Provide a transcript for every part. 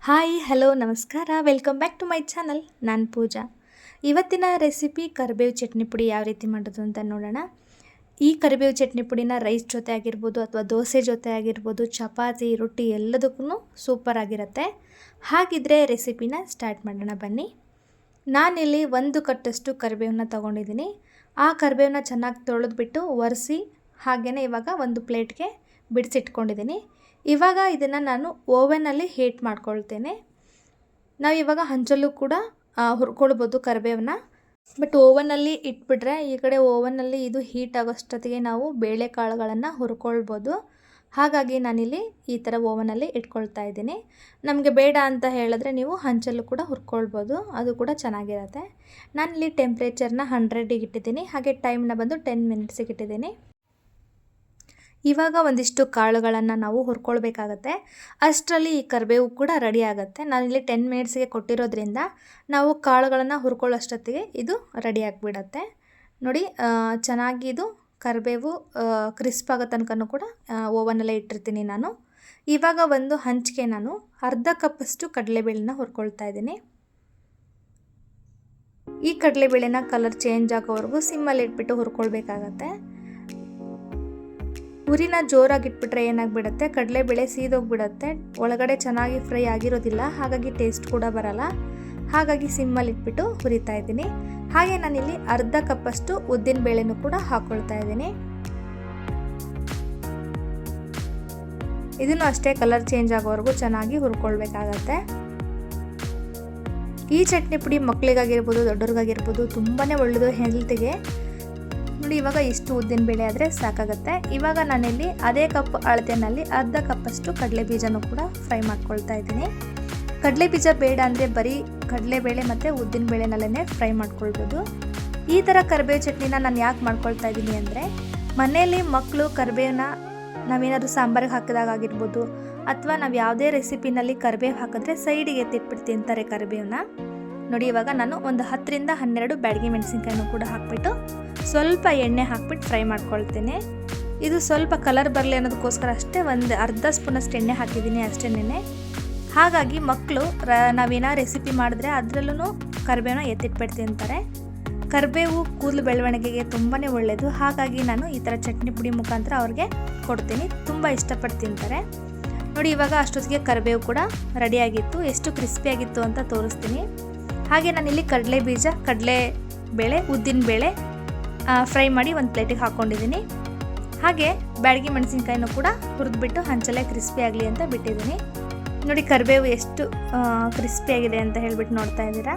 Hi hello ನಮಸ್ಕಾರ welcome back to my channel. ನಾನು ಪೂಜಾ. ಇವತ್ತಿನ ರೆಸಿಪಿ ಕರಿಬೇವು ಚಟ್ನಿ ಪುಡಿ ಯಾವ ರೀತಿ ಮಾಡೋದು ಅಂತ ನೋಡೋಣ. ಈ ಕರಿಬೇವು ಚಟ್ನಿ ಪುಡಿನ ರೈಸ್ ಜೊತೆ ಆಗಿರ್ಬೋದು ಅಥವಾ ದೋಸೆ ಜೊತೆ ಆಗಿರ್ಬೋದು, ಚಪಾತಿ ರೊಟ್ಟಿ ಎಲ್ಲದಕ್ಕೂ ಸೂಪರ್ ಆಗಿರುತ್ತೆ. ಹಾಗಿದ್ರೆ ರೆಸಿಪಿನ ಸ್ಟಾರ್ಟ್ ಮಾಡೋಣ ಬನ್ನಿ. ನಾನಿಲ್ಲಿ 1 ಕಟ್ಟಷ್ಟು ಕರಿಬೇವನ್ನ ತೊಗೊಂಡಿದ್ದೀನಿ. ಆ ಕರಿಬೇವನ್ನ ಚೆನ್ನಾಗಿ ತೊಳೆದ್ಬಿಟ್ಟು ಒರೆಸಿ ಹಾಗೆಯೇ ಇವಾಗ ಒಂದು ಪ್ಲೇಟ್ಗೆ ಬಿಡಿಸಿಟ್ಕೊಂಡಿದ್ದೀನಿ. ಇವಾಗ ಇದನ್ನು ನಾನು ಓವನಲ್ಲಿ ಹೀಟ್ ಮಾಡ್ಕೊಳ್ತೇನೆ. ನಾವು ಇವಾಗ ಹಂಚಲ್ಲೂ ಕೂಡ ಹುರ್ಕೊಳ್ಬೋದು ಕರಿಬೇವನ್ನ. ಬಟ್ ಓವನಲ್ಲಿ ಇಟ್ಬಿಟ್ರೆ ಈ ಕಡೆ ಓವನಲ್ಲಿ ಇದು ಹೀಟ್ ಆಗೋಷ್ಟೊತ್ತಿಗೆ ನಾವು ಬೇಳೆಕಾಳುಗಳನ್ನು ಹುರ್ಕೊಳ್ಬೋದು. ಹಾಗಾಗಿ ನಾನಿಲ್ಲಿ ಈ ಥರ ಓವನಲ್ಲಿ ಇಟ್ಕೊಳ್ತಾ ಇದ್ದೀನಿ. ನಮಗೆ ಬೇಡ ಅಂತ ಹೇಳಿದ್ರೆ ನೀವು ಹಂಚಲ್ಲೂ ಕೂಡ ಹುರ್ಕೊಳ್ಬೋದು, ಅದು ಕೂಡ ಚೆನ್ನಾಗಿರುತ್ತೆ. ನಾನಿಲ್ಲಿ ಟೆಂಪ್ರೇಚರ್ನ 100ಗೆ ಇಟ್ಟಿದ್ದೀನಿ. ಹಾಗೆ ಟೈಮ್ನ ಬಂದು 10 ಮಿನಿಟ್ಸಿಗೆ ಇಟ್ಟಿದ್ದೀನಿ. ಇವಾಗ ಒಂದಿಷ್ಟು ಕಾಳುಗಳನ್ನು ನಾವು ಹುರ್ಕೊಳ್ಬೇಕಾಗತ್ತೆ. ಅಷ್ಟರಲ್ಲಿ ಈ ಕರಿಬೇವು ಕೂಡ ರೆಡಿ ಆಗುತ್ತೆ. ನಾನಿಲ್ಲಿ 10 ಮಿನಿಟ್ಸ್ಗೆ ಕೊಟ್ಟಿರೋದ್ರಿಂದ ನಾವು ಕಾಳುಗಳನ್ನು ಹುರ್ಕೊಳ್ಳೋಷ್ಟೊತ್ತಿಗೆ ಇದು ರೆಡಿ ಆಗಿಬಿಡತ್ತೆ. ನೋಡಿ, ಚೆನ್ನಾಗಿ ಇದು ಕರಿಬೇವು ಕ್ರಿಸ್ಪ್ ಆಗೋ ತನಕ ಕೂಡ ಓವನಲ್ಲೇ ಇಟ್ಟಿರ್ತೀನಿ ನಾನು. ಇವಾಗ ಒಂದು ಹಂಚಿಗೆ ನಾನು ಅರ್ಧ ಕಪ್ಪಷ್ಟು ಕಡಲೆಬೇಳೆನ ಹುರ್ಕೊಳ್ತಾ ಇದ್ದೀನಿ. ಈ ಕಡಲೆಬೇಳೆನ ಕಲರ್ ಚೇಂಜ್ ಆಗೋವರೆಗೂ ಸಿಮ್ಮಲ್ಲಿ ಇಟ್ಬಿಟ್ಟು ಹುರ್ಕೊಳ್ಬೇಕಾಗತ್ತೆ. ಉರಿನ ಜೋರಾಗಿಟ್ಬಿಟ್ರೆ ಏನಾಗ್ಬಿಡುತ್ತೆ, ಕಡಲೆಬೇಳೆ ಸೀದೋಗ್ಬಿಡುತ್ತೆ, ಒಳಗಡೆ ಚೆನ್ನಾಗಿ ಫ್ರೈ ಆಗಿರೋದಿಲ್ಲ, ಹಾಗಾಗಿ ಟೇಸ್ಟ್ ಕೂಡ ಬರಲ್ಲ. ಹಾಗಾಗಿ ಸಿಮ್ಮಲ್ಲಿ ಇಟ್ಬಿಟ್ಟು ಹುರಿತಾ ಇದ್ದೀನಿ. ಹಾಗೆ ನಾನಿಲ್ಲಿ ಅರ್ಧ ಕಪ್ಪಷ್ಟು ಉದ್ದಿನ ಬೇಳೆನೂ ಕೂಡ ಹಾಕ್ಕೊಳ್ತಾ ಇದ್ದೀನಿ. ಇದನ್ನು ಅಷ್ಟೇ ಕಲರ್ ಚೇಂಜ್ ಆಗೋವರೆಗೂ ಚೆನ್ನಾಗಿ ಹುರ್ಕೊಳ್ಬೇಕಾಗತ್ತೆ. ಈ ಚಟ್ನಿ ಪುಡಿ ಮಕ್ಕಳಿಗಾಗಿರ್ಬೋದು ದೊಡ್ಡವ್ರಿಗಾಗಿರ್ಬೋದು ತುಂಬಾ ಒಳ್ಳೆಯದು ಹೆಲ್ತಿಗೆ. ನೋಡಿ, ಇವಾಗ ಇಷ್ಟು ಉದ್ದಿನ ಬೇಳೆ ಆದರೆ ಸಾಕಾಗುತ್ತೆ. ಇವಾಗ ನಾನಿಲ್ಲಿ ಅದೇ ಕಪ್ ಅಳತೆಯಲ್ಲಿ ಅರ್ಧ ಕಪ್ಪಷ್ಟು ಕಡಲೆ ಬೀಜನೂ ಕೂಡ ಫ್ರೈ ಮಾಡ್ಕೊಳ್ತಾ ಇದ್ದೀನಿ. ಕಡಲೆ ಬೀಜ ಬೇಡ ಅಂದರೆ ಬರೀ ಕಡಲೆಬೇಳೆ ಮತ್ತು ಉದ್ದಿನ ಬೇಳೆನಲ್ಲೇ ಫ್ರೈ ಮಾಡ್ಕೊಳ್ಬೋದು. ಈ ಥರ ಕರಿಬೇವು ಚಟ್ನಿನ ನಾನು ಯಾಕೆ ಮಾಡ್ಕೊಳ್ತಾ ಇದ್ದೀನಿ ಅಂದರೆ, ಮನೆಯಲ್ಲಿ ಮಕ್ಕಳು ಕರಿಬೇವನ್ನ ನಾವೇನಾದರೂ ಸಾಂಬಾರಿಗೆ ಹಾಕಿದಾಗಿರ್ಬೋದು ಅಥವಾ ನಾವು ಯಾವುದೇ ರೆಸಿಪಿನಲ್ಲಿ ಕರಿಬೇವು ಹಾಕಿದ್ರೆ ಸೈಡಿಗೆ ಎತ್ತಿಟ್ಬಿಟ್ಟು ತಿಂತಾರೆ ಕರಿಬೇವನ್ನ. ನೋಡಿ, ಇವಾಗ ನಾನು ಒಂದು 10ರಿಂದ 12 ಬ್ಯಾಡಗಿ ಮೆಣಸಿನ್ಕಾಯಿನೂ ಕೂಡ ಹಾಕ್ಬಿಟ್ಟು ಸ್ವಲ್ಪ ಎಣ್ಣೆ ಹಾಕ್ಬಿಟ್ಟು ಫ್ರೈ ಮಾಡ್ಕೊಳ್ತೀನಿ. ಇದು ಸ್ವಲ್ಪ ಕಲರ್ ಬರಲಿ ಅನ್ನೋದಕ್ಕೋಸ್ಕರ ಅಷ್ಟೇ ಒಂದು ಅರ್ಧ ಸ್ಪೂನಷ್ಟು ಎಣ್ಣೆ ಹಾಕಿದ್ದೀನಿ ಅಷ್ಟೇನೆ. ಹಾಗಾಗಿ ಮಕ್ಕಳು ನಾವೇನೋ ರೆಸಿಪಿ ಮಾಡಿದ್ರೆ ಅದರಲ್ಲೂ ಕರಿಬೇವನ್ನ ಎತ್ತಿಟ್ಬಿಟ್ಟು ತಿಂತಾರೆ. ಕರಿಬೇವು ಕೂದಲು ಬೆಳವಣಿಗೆಗೆ ತುಂಬಾ ಒಳ್ಳೆಯದು. ಹಾಗಾಗಿ ನಾನು ಈ ಥರ ಚಟ್ನಿ ಪುಡಿ ಮುಖಾಂತರ ಅವ್ರಿಗೆ ಕೊಡ್ತೀನಿ, ತುಂಬ ಇಷ್ಟಪಟ್ಟು ತಿಂತಾರೆ. ನೋಡಿ, ಇವಾಗ ಅಷ್ಟೊತ್ತಿಗೆ ಕರಿಬೇವು ಕೂಡ ರೆಡಿಯಾಗಿತ್ತು. ಎಷ್ಟು ಕ್ರಿಸ್ಪಿಯಾಗಿತ್ತು ಅಂತ ತೋರಿಸ್ತೀನಿ. ಹಾಗೆ ನಾನಿಲ್ಲಿ ಕಡಲೆ ಬೀಜ, ಕಡಲೆಬೇಳೆ, ಉದ್ದಿನ ಬೇಳೆ ಫ್ರೈ ಮಾಡಿ ಒಂದು ಪ್ಲೇಟಿಗೆ ಹಾಕ್ಕೊಂಡಿದ್ದೀನಿ. ಹಾಗೆ ಬ್ಯಾಡಗಿ ಮೆಣಸಿನ್ಕಾಯಿನೂ ಕೂಡ ಹುರಿದ್ಬಿಟ್ಟು ಹಂಚಲ್ಲೇ ಕ್ರಿಸ್ಪಿ ಆಗಲಿ ಅಂತ ಬಿಟ್ಟಿದ್ದೀನಿ. ನೋಡಿ, ಕರಿಬೇವು ಎಷ್ಟು ಕ್ರಿಸ್ಪಿಯಾಗಿದೆ ಅಂತ ಹೇಳ್ಬಿಟ್ಟು ನೋಡ್ತಾ ಇದ್ದೀರಾ.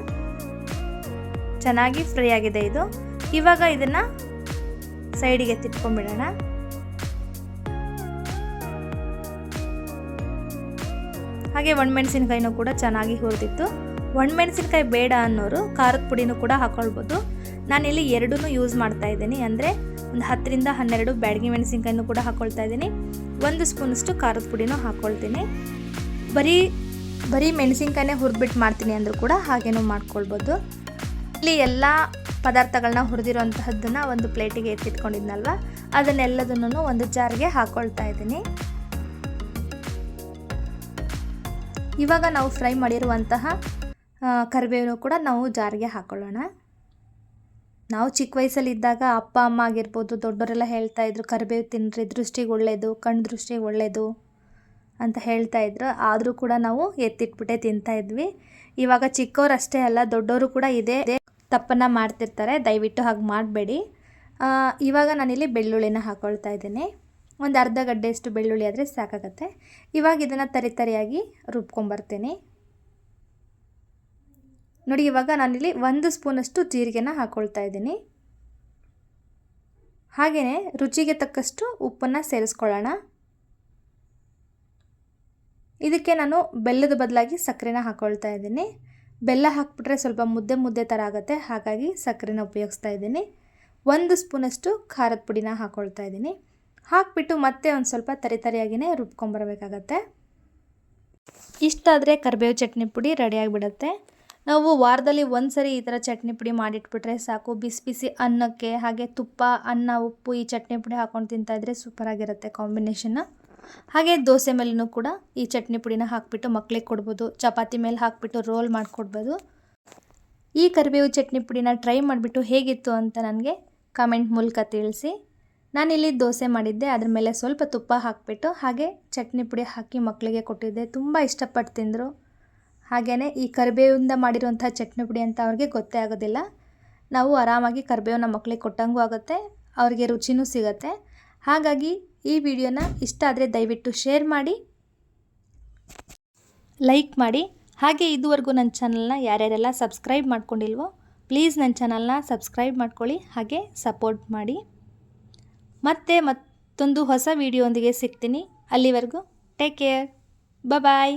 ಚೆನ್ನಾಗಿ ಫ್ರೈ ಆಗಿದೆ ಇದು. ಇವಾಗ ಇದನ್ನು ಸೈಡಿಗೆ ಎತ್ತಿಟ್ಕೊಂಡ್ಬಿಡೋಣ. ಹಾಗೆ ಒಣಮೆಣಸಿನ್ಕಾಯಿನೂ ಕೂಡ ಚೆನ್ನಾಗಿ ಹುರಿದಿತ್ತು. ಒಣಮೆಣಸಿನ್ಕಾಯಿ ಬೇಡ ಅನ್ನೋರು ಖಾರದ ಪುಡಿನೂ ಕೂಡ ಹಾಕ್ಕೊಳ್ಬೋದು. ನಾನಿಲ್ಲಿ ಎರಡನ್ನೂ ಯೂಸ್ ಮಾಡ್ತಾ ಇದ್ದೀನಿ. ಅಂದರೆ ಒಂದು 10ರಿಂದ 12 ಬ್ಯಾಡಗಿ ಮೆಣಸಿನ್ಕಾಯಿನೂ ಕೂಡ ಹಾಕ್ಕೊಳ್ತಾ ಇದ್ದೀನಿ. 1 ಸ್ಪೂನಷ್ಟು ಖಾರದ ಪುಡಿನೂ ಹಾಕ್ಕೊಳ್ತೀನಿ. ಬರೀ ಮೆಣಸಿನ್ಕಾಯಿನೇ ಹುರಿದ್ಬಿಟ್ಟು ಮಾಡ್ತೀನಿ ಅಂದರೂ ಕೂಡ ಹಾಗೇನೂ ಮಾಡ್ಕೊಳ್ಬೋದು. ಇಲ್ಲಿ ಎಲ್ಲ ಪದಾರ್ಥಗಳನ್ನ ಹುರಿದಿರೋಂತಹದ್ದನ್ನು ಒಂದು ಪ್ಲೇಟಿಗೆ ಎತ್ತಿಟ್ಕೊಂಡಿದ್ನಲ್ವ, ಅದನ್ನೆಲ್ಲದನ್ನು ಒಂದು ಜಾರ್ಗೆ ಹಾಕ್ಕೊಳ್ತಾ ಇದ್ದೀನಿ. ಇವಾಗ ನಾವು ಫ್ರೈ ಮಾಡಿರುವಂತಹ ಕರಿಬೇವು ಕೂಡ ನಾವು ಜಾರಿಗೆ ಹಾಕ್ಕೊಳ್ಳೋಣ. ನಾವು ಚಿಕ್ಕ ವಯಸ್ಸಲ್ಲಿದ್ದಾಗ ಅಪ್ಪ ಅಮ್ಮ ಆಗಿರ್ಬೋದು ದೊಡ್ಡವರೆಲ್ಲ ಹೇಳ್ತಾಯಿದ್ರು, ಕರಿಬೇವು ತಿನ್ನಿರಿ, ದೃಷ್ಟಿಗೆ ಒಳ್ಳೆಯದು, ಕಣ್ಣು ದೃಷ್ಟಿಗೆ ಒಳ್ಳೆಯದು ಅಂತ ಹೇಳ್ತಾಯಿದ್ರು. ಆದರೂ ಕೂಡ ನಾವು ಎತ್ತಿಟ್ಬಿಟ್ಟೆ ತಿಂತಾಯಿದ್ವಿ. ಇವಾಗ ಚಿಕ್ಕವ್ರು ಅಷ್ಟೇ ಅಲ್ಲ, ದೊಡ್ಡವರು ಕೂಡ ಇದೇ ತಪ್ಪನ್ನು ಮಾಡ್ತಿರ್ತಾರೆ. ದಯವಿಟ್ಟು ಹಾಗೆ ಮಾಡಬೇಡಿ. ಇವಾಗ ನಾನಿಲ್ಲಿ ಬೆಳ್ಳುಳ್ಳಿನ ಹಾಕ್ಕೊಳ್ತಾ ಇದ್ದೀನಿ. ಒಂದು ಅರ್ಧ ಗಡ್ಡೆಯಷ್ಟು ಬೆಳ್ಳುಳ್ಳಿ ಆದರೆ ಸಾಕಾಗತ್ತೆ. ಇವಾಗ ಇದನ್ನು ತರಿಯಾಗಿ ರುಬ್ಕೊಂಬರ್ತೀನಿ. ನೋಡಿ, ಇವಾಗ ನಾನಿಲ್ಲಿ 1 ಸ್ಪೂನಷ್ಟು ಜೀರಿಗೆನ ಹಾಕ್ಕೊಳ್ತಾ ಇದ್ದೀನಿ. ಹಾಗೆಯೇ ರುಚಿಗೆ ತಕ್ಕಷ್ಟು ಉಪ್ಪನ್ನು ಸೇರಿಸ್ಕೊಳ್ಳೋಣ. ಇದಕ್ಕೆ ನಾನು ಬೆಲ್ಲದ ಬದಲಾಗಿ ಸಕ್ಕರೆನ ಹಾಕ್ಕೊಳ್ತಾ ಇದ್ದೀನಿ. ಬೆಲ್ಲ ಹಾಕ್ಬಿಟ್ರೆ ಸ್ವಲ್ಪ ಮುದ್ದೆ ಥರ ಆಗುತ್ತೆ, ಹಾಗಾಗಿ ಸಕ್ಕರೆನ ಉಪಯೋಗಿಸ್ತಾ ಇದ್ದೀನಿ. 1 ಸ್ಪೂನಷ್ಟು ಖಾರದ ಪುಡಿನ ಹಾಕ್ಕೊಳ್ತಾ ಇದ್ದೀನಿ. ಹಾಕ್ಬಿಟ್ಟು ಮತ್ತೆ ಒಂದು ಸ್ವಲ್ಪ ತರಿಯಾಗಿಯೇ ರುಬ್ಕೊಂಬರಬೇಕಾಗತ್ತೆ. ಇಷ್ಟಾದರೆ ಕರಿಬೇವು ಚಟ್ನಿ ಪುಡಿ ರೆಡಿಯಾಗಿಬಿಡುತ್ತೆ. ನಾವು ವಾರದಲ್ಲಿ ಒಂದು ಸರಿ ಈ ಥರ ಚಟ್ನಿ ಪುಡಿ ಮಾಡಿಟ್ಬಿಟ್ರೆ ಸಾಕು. ಬಿಸಿ ಬಿಸಿ ಅನ್ನಕ್ಕೆ ಹಾಗೆ ತುಪ್ಪ, ಅನ್ನ, ಉಪ್ಪು ಈ ಚಟ್ನಿ ಪುಡಿ ಹಾಕ್ಕೊಂಡು ತಿಂತಾಯಿದ್ರೆ ಸೂಪರಾಗಿರುತ್ತೆ ಕಾಂಬಿನೇಷನ್ನು. ಹಾಗೆ ದೋಸೆ ಮೇಲೂ ಕೂಡ ಈ ಚಟ್ನಿ ಪುಡಿನ ಹಾಕಿಬಿಟ್ಟು ಮಕ್ಕಳಿಗೆ ಕೊಡ್ಬೋದು, ಚಪಾತಿ ಮೇಲೆ ಹಾಕಿಬಿಟ್ಟು ರೋಲ್ ಮಾಡಿಕೊಡ್ಬೋದು. ಈ ಕರಿಬೇವು ಚಟ್ನಿ ಪುಡಿನ ಟ್ರೈ ಮಾಡಿಬಿಟ್ಟು ಹೇಗಿತ್ತು ಅಂತ ನನಗೆ ಕಾಮೆಂಟ್ ಮೂಲಕ ತಿಳಿಸಿ. ನಾನಿಲ್ಲಿ ದೋಸೆ ಮಾಡಿದ್ದೆ, ಅದ್ರ ಮೇಲೆ ಸ್ವಲ್ಪ ತುಪ್ಪ ಹಾಕಿಬಿಟ್ಟು ಹಾಗೆ ಚಟ್ನಿ ಪುಡಿ ಹಾಕಿ ಮಕ್ಕಳಿಗೆ ಕೊಟ್ಟಿದ್ದೆ. ತುಂಬ ಇಷ್ಟಪಟ್ಟು ತಿಂದರು. ಹಾಗೆಯೇ ಈ ಕರಿಬೇವಿಂದ ಮಾಡಿರುವಂಥ ಚಟ್ನಿ ಪುಡಿ ಅಂತ ಅವ್ರಿಗೆ ಗೊತ್ತೇ ಆಗೋದಿಲ್ಲ. ನಾವು ಆರಾಮಾಗಿ ಕರಿಬೇವನ್ನ ಮಕ್ಕಳಿಗೆ ಕೊಟ್ಟಂಗೂ ಆಗುತ್ತೆ, ಅವ್ರಿಗೆ ರುಚಿನೂ ಸಿಗುತ್ತೆ. ಹಾಗಾಗಿ ಈ ವಿಡಿಯೋನ ಇಷ್ಟ ಆದರೆ ದಯವಿಟ್ಟು ಶೇರ್ ಮಾಡಿ, ಲೈಕ್ ಮಾಡಿ. ಹಾಗೆ ಇದುವರೆಗೂ ನನ್ನ ಚಾನಲ್ನ ಯಾರ್ಯಾರೆಲ್ಲ ಸಬ್ಸ್ಕ್ರೈಬ್ ಮಾಡ್ಕೊಂಡಿಲ್ವೋ ಪ್ಲೀಸ್ ನನ್ನ ಚಾನಲ್ನ ಸಬ್ಸ್ಕ್ರೈಬ್ ಮಾಡ್ಕೊಳ್ಳಿ, ಹಾಗೆ ಸಪೋರ್ಟ್ ಮಾಡಿ. ಮತ್ತೆ ಮತ್ತೊಂದು ಹೊಸ ವಿಡಿಯೋ ಒಂದಿಗೆ ಸಿಗ್ತೀನಿ. ಅಲ್ಲಿವರೆಗೂ ಟೇಕ್ ಕೇರ್, ಬಾಯ್.